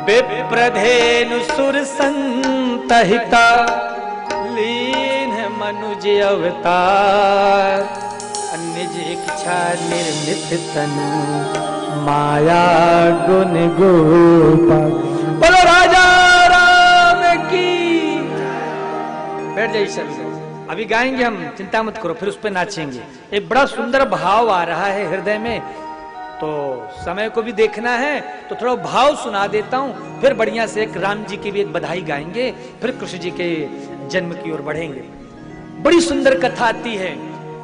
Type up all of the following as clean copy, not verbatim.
विप्रधेनु सुर संतहिता लीन मनुज अवतार, निज इच्छा निर्मित तनु माया गुण गोपाल। बोलो राजा राम की। बैठ जाइए सर, अभी गाएंगे हम, चिंता मत करो, फिर उस पर नाचेंगे। एक बड़ा सुंदर भाव आ रहा है हृदय में, तो समय को भी देखना है, तो थोड़ा भाव सुना देता हूं, फिर बढ़िया से एक राम जी की भी एक बधाई गाएंगे, फिर कृष्ण जी के जन्म की ओर बढ़ेंगे। बड़ी सुंदर कथा आती है।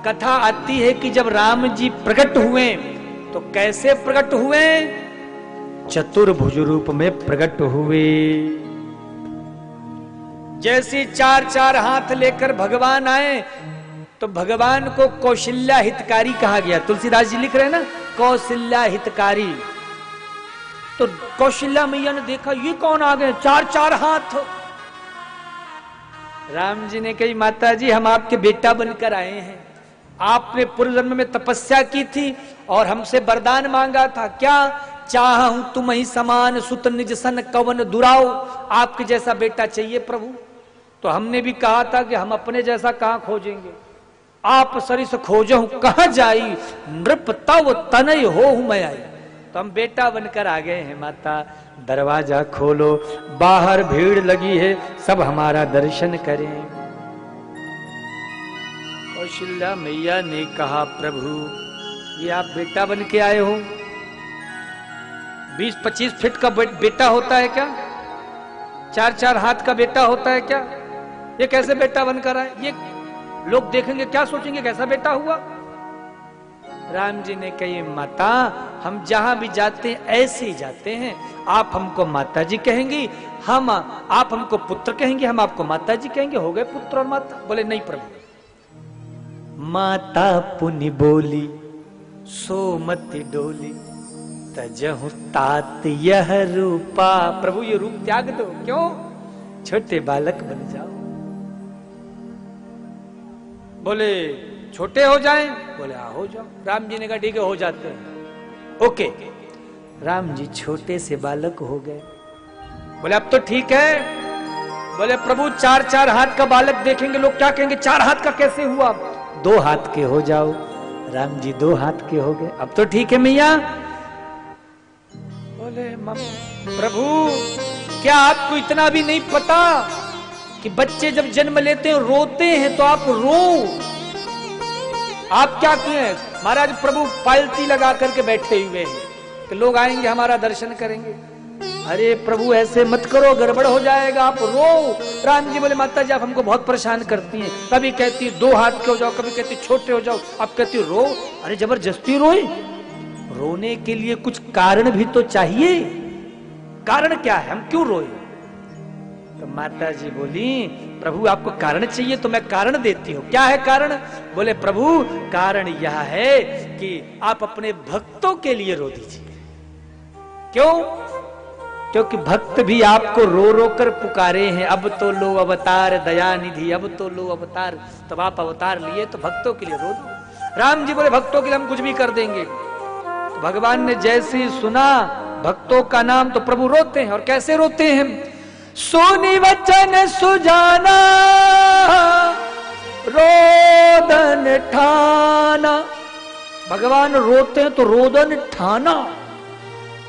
कथा आती है कि जब राम जी प्रकट हुए तो कैसे प्रकट हुए? चतुर्भुज रूप में प्रकट हुए। जैसे चार चार हाथ लेकर भगवान आए तो भगवान को कौशल्या हितकारी कहा गया। तुलसीदास जी लिख रहे हैं ना, कौशल्या हितकारी। तो कौशल्या मैया ने देखा ये कौन आ गए, चार चार हाथ। राम जी ने कही माता जी हम आपके बेटा बनकर आए हैं, आपने पूर्व जन्म में तपस्या की थी और हमसे वरदान मांगा था, क्या चाहूं तुम ही समान सुत निज सन कवन दुराओ, आपके जैसा बेटा चाहिए प्रभु। तो हमने भी कहा था कि हम अपने जैसा कहां खोजेंगे, आप सरिस खोजो कहां जाई, नृप तव तनय हो मैं आई। तो हम बेटा बनकर आ गए हैं माता, दरवाजा खोलो, बाहर भीड़ लगी है, सब हमारा दर्शन करें। कौशल्या मैया ने कहा प्रभु ये आप बेटा बन के आए हो, 20-25 फीट का बेटा होता है क्या, 4-4 हाथ का बेटा होता है क्या, ये कैसे बेटा बनकर आए, ये लोग देखेंगे क्या सोचेंगे कैसा बेटा हुआ। राम जी ने कही माता हम जहां भी जाते हैं ऐसे ही जाते हैं, आप हमको माता जी कहेंगी, हम आप हमको पुत्र कहेंगे, हम आपको माता जी कहेंगे, हो गए पुत्र और माता। बोले नहीं प्रभु। माता पुनि बोली सोमति डोली, तजहु तात यह रूपा। प्रभु ये रूप त्याग दो, क्यों, छोटे बालक बन जाओ। बोले छोटे हो जाएं, बोले हाँ हो जाओ। राम जी ने कहा ठीक है हो जाते हैं, ओके। राम जी छोटे से बालक हो गए। बोले अब तो ठीक है। बोले प्रभु 4-4 हाथ का बालक देखेंगे लोग क्या कहेंगे, 4 हाथ का कैसे हुआ, 2 हाथ के हो जाओ। राम जी 2 हाथ के हो गए, अब तो ठीक है मैया। बोले प्रभु क्या आपको इतना भी नहीं पता कि बच्चे जब जन्म लेते हैं रोते हैं, तो आप रो, आप क्या किए महाराज, प्रभु पालती लगा करके बैठे हुए हैं कि लोग आएंगे हमारा दर्शन करेंगे। अरे प्रभु ऐसे मत करो, गड़बड़ हो जाएगा, आप रो। राम जी बोले माता जी आप हमको बहुत परेशान करती हैं, कभी कहती 2 हाथ के हो जाओ, कभी कहती छोटे हो जाओ, अब कहती रो। अरे जबरदस्ती रोए, रोने के लिए कुछ कारण भी तो चाहिए, कारण क्या है, हम क्यों रोए। तो माता जी बोली प्रभु आपको कारण चाहिए तो मैं कारण देती हूँ, क्या है कारण। बोले प्रभु कारण यह है कि आप अपने भक्तों के लिए रो दीजिए। क्यों, क्योंकि भक्त भी आपको रो रो कर पुकारे हैं, अब तो लो अवतार दया निधि, अब तो लो अवतार। तब आप अवतार लिए तो भक्तों के लिए रो दो। राम जी बोले भक्तों के लिए हम कुछ भी कर देंगे। तो भगवान ने जैसे सुना भक्तों का नाम तो प्रभु रोते हैं, और कैसे रोते हैं, सोनी वचन सुजाना रोदन ठाना। भगवान रोते हैं तो रोदन ठाना,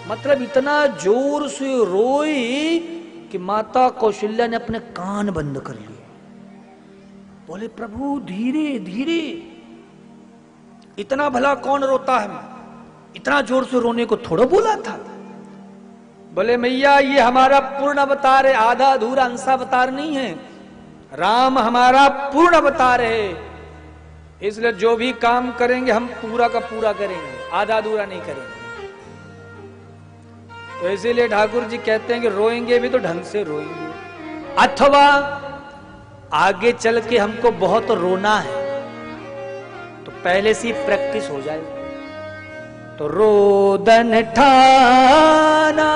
मतलब इतना जोर से रोई कि माता कौशल्या ने अपने कान बंद कर लिए। बोले प्रभु धीरे धीरे, इतना भला कौन रोता है, इतना जोर से रोने को थोड़ा बोला था। बोले मैया ये हमारा पूर्ण अवतार है, आधा अधूरा अंशावतार नहीं है। राम हमारा पूर्ण अवतार है, इसलिए जो भी काम करेंगे हम पूरा का पूरा करेंगे, आधा अधूरा नहीं करेंगे। तो इसीलिए ठाकुर जी कहते हैं कि रोएंगे भी तो ढंग से रोएंगे, अथवा आगे चल के हमको बहुत रोना है तो पहले से प्रैक्टिस हो जाए। तो रोदन ठाना,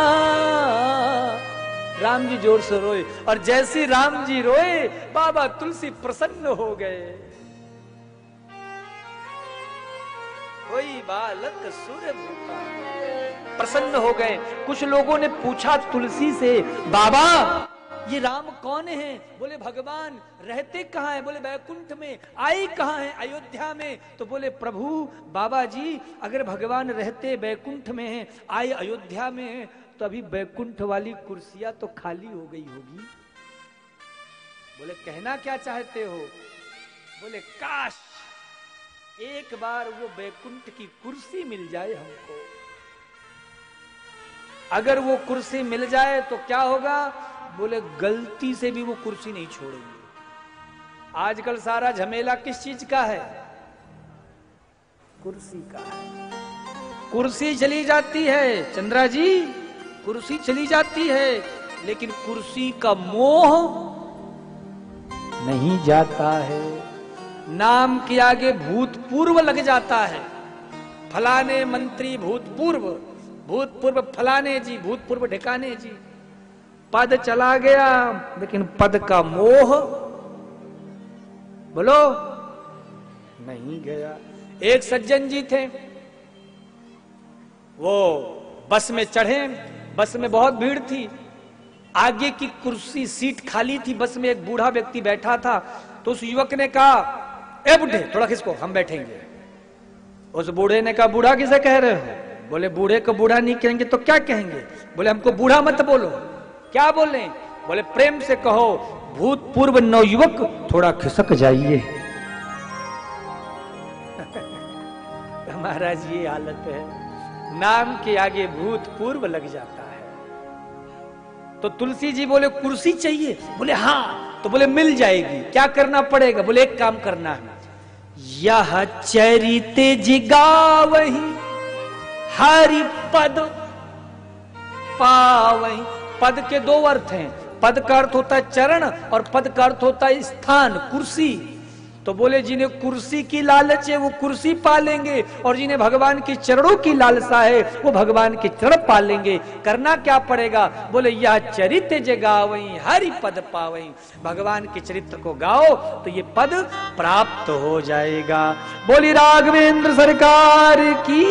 राम जी जोर से रोए, और जैसे राम जी रोए बाबा तुलसी प्रसन्न हो गए। कोई बालक सुर भूपा। प्रसन्न हो गए। कुछ लोगों ने पूछा तुलसी से, बाबा ये राम कौन है? बोले भगवान। रहते कहाँ हैं? बोले वैकुंठ में। आए कहाँ हैं? अयोध्या में। तो बोले प्रभु बाबा जी अगर भगवान रहते वैकुंठ में हैं, आए अयोध्या में हैं, तो अभी वैकुंठ वाली कुर्सियां तो खाली हो गई होगी। बोले कहना क्या चाहते हो? बोले काश एक बार वो वैकुंठ की कुर्सी मिल जाए हमको। अगर वो कुर्सी मिल जाए तो क्या होगा? बोले गलती से भी वो कुर्सी नहीं छोड़ेंगे। आजकल सारा झमेला किस चीज का है? कुर्सी का है। कुर्सी चली जाती है चंद्रा जी, कुर्सी चली जाती है, लेकिन कुर्सी का मोह नहीं जाता है। नाम के आगे भूतपूर्व लग जाता है। फलाने मंत्री भूतपूर्व, भूतपूर्व फलाने जी, भूतपूर्व ढिकाने जी। पद चला गया लेकिन पद का मोह बोलो नहीं गया। एक सज्जन जी थे, वो बस में चढ़े, बस में बहुत भीड़ थी, आगे की कुर्सी सीट खाली थी, बस में एक बूढ़ा व्यक्ति बैठा था। तो उस युवक ने कहा ए बूढ़े थोड़ा खिसको हम बैठेंगे। उस बूढ़े ने कहा बूढ़ा किसे कह रहे हो? बोले बूढ़े को बूढ़ा नहीं कहेंगे तो क्या कहेंगे? बोले हमको बूढ़ा मत बोलो। क्या बोले? बोले प्रेम से कहो भूतपूर्व नवयुवक थोड़ा खिसक जाइए। महाराज ये हालत है, नाम के आगे भूतपूर्व लग जाता है। तो तुलसी जी बोले कुर्सी चाहिए? बोले हाँ। तो बोले मिल जाएगी। क्या करना पड़ेगा? बोले एक काम करना है, यह चरिते जिगावहि हरि पद पावहि। पद के दो अर्थ हैं। पद का अर्थ होता है चरण और पद का अर्थ होता है स्थान, कुर्सी। तो बोले जिन्हें कुर्सी की लालच है वो कुर्सी पालेंगे, और जिन्हें भगवान के चरणों की लालसा है वो भगवान के चरण पालेंगे। करना क्या पड़ेगा? बोले यह चरित्र जगावई हरि पद पावई। भगवान के चरित्र को गाओ तो ये पद प्राप्त हो जाएगा। बोली राघवेंद्र सरकार की।